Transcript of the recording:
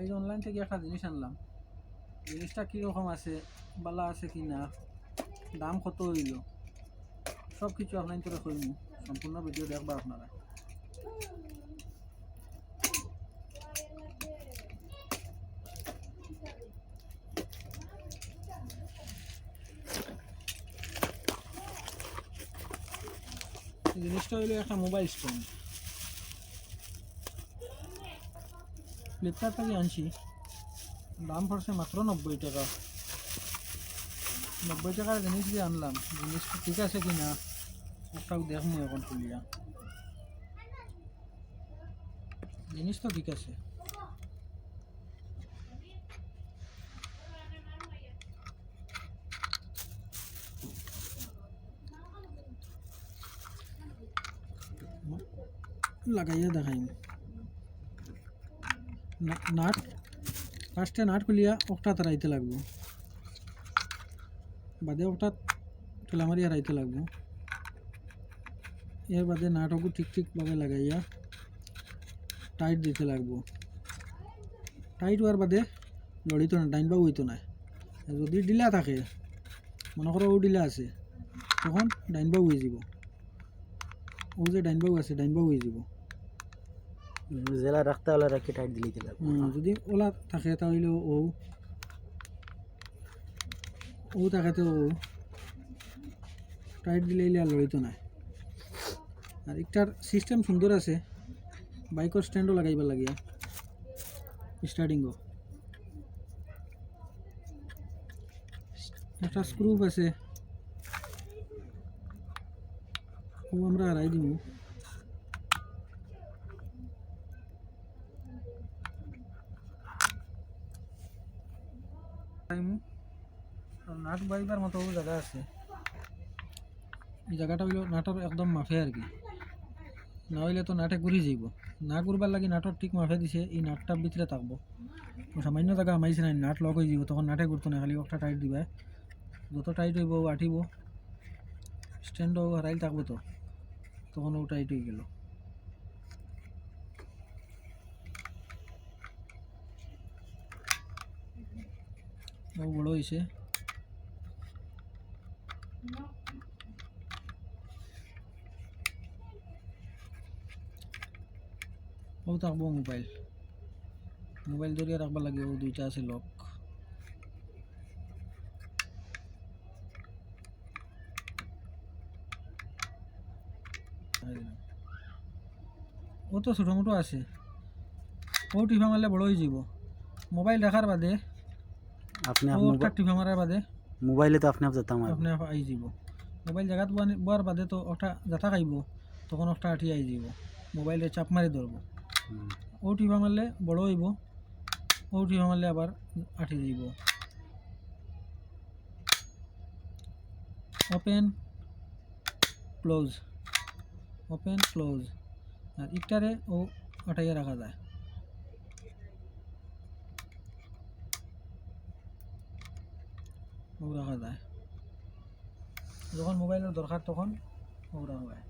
এই অনলাইন থেকে একটা জিনিস আনলাম, জিনিসটা কীরকম আছে, বালা আছে কি না, দাম কত হইল, সব কিছু আপনার তোরা কইম। সম্পূর্ণ ভিডিও দেখবা আপনারা। জিনিসটা হইলো একটা মোবাইল স্ট্যান্ড, ফ্লিপকার্ট থেকে আনছি। দাম পড়ছে মাত্র 90 টাকা। 90 টাকার জিনিস দিয়ে আনলাম, জিনিসটা ঠিক আছে কি না একটাও দেখবো এখন খুলিয়া। জিনিস তো ঠিক আছে। লাগাইয়া দেখাইম। নাট ফার্স্টে নাট খুলিয়া একটা তারাইতে লাগবো, বাদে একটা ঠেলা মারিয়া রাইতে লাগবো। এর বাদে নাটকও ঠিকভাবে লাগাইয়া টাইট দিতে লাগবো। টাইট হওয়ার বাদে লড়িত না, ডাইন বাউ হইতো না। যদি ডিলা থাকে, মনে করো ও ডিলা আছে, তখন ডাইন বাউ হয়ে যাব। ও যে ডাইন বাউ আছে, ডাইন বাউ হয়ে যাব। জেলা রাখতে হলে রাখি টাইট দিলেই দিলাম। যদি ওলা থাকে তাহলে ও ও থাকে তো ও টাইট দিলে আর লড়িত না। আর একটার সিস্টেম সুন্দর আছে, বাইকের স্ট্যান্ডও লাগাইবার লাগিয়া স্টার্টিংও একটা স্ক্রুপ আছে, ও আমরা হারাই দিব। নাট বাইবার মতো জায়গা আছে, এই জায়গাটা হইল নাটর একদম মাফে আর কি, না হইলে তো নাটে ঘুরি যাইব। না ঘুরবার লাগে নাটর ঠিক মাফে দিছে, এই নাটটার ভিতরে থাকবো। সামান্য জায়গা আমাইছে না, নাট লক হয়ে যাব, তখন নাটে ঘুরতো না, খালি একটা টাইট দিবা। যত টাইট হইব আঠিব, স্ট্যান্ডও হারাইল থাকবো, তো তখন ও টাইট হয়ে গেল। ও বড় হয়েছে। ও থাকবো মোবাইল, মোবাইল ধরিয়া রাখবার লাগে। ও দুইটা আছে লক। ও তো ছোটো মোটো আছে, ও টিফা মারলে বড় হয়ে যাব। মোবাইল রাখার বাদে আপনি ও একটা টিফা মারার বাদে মোবাইলে তো আপনি যেতাম আপনি আই যাব। মোবাইল জায়গাত বোয়ার বাদে তো একটা যাতা খাইব, তখন একটা আঠি আই যাব, মোবাইলে চাপ মারি ধরব। ও টিফা মারলে বড় হইব, ও টিফা মারলে আবার আঠি যাব। Open close, open close. আর একটারে ও আটাইয়া রাখা যায়। ও রাখা যায়, যখন মোবাইলের দরকার তখন ও রাখা যায়।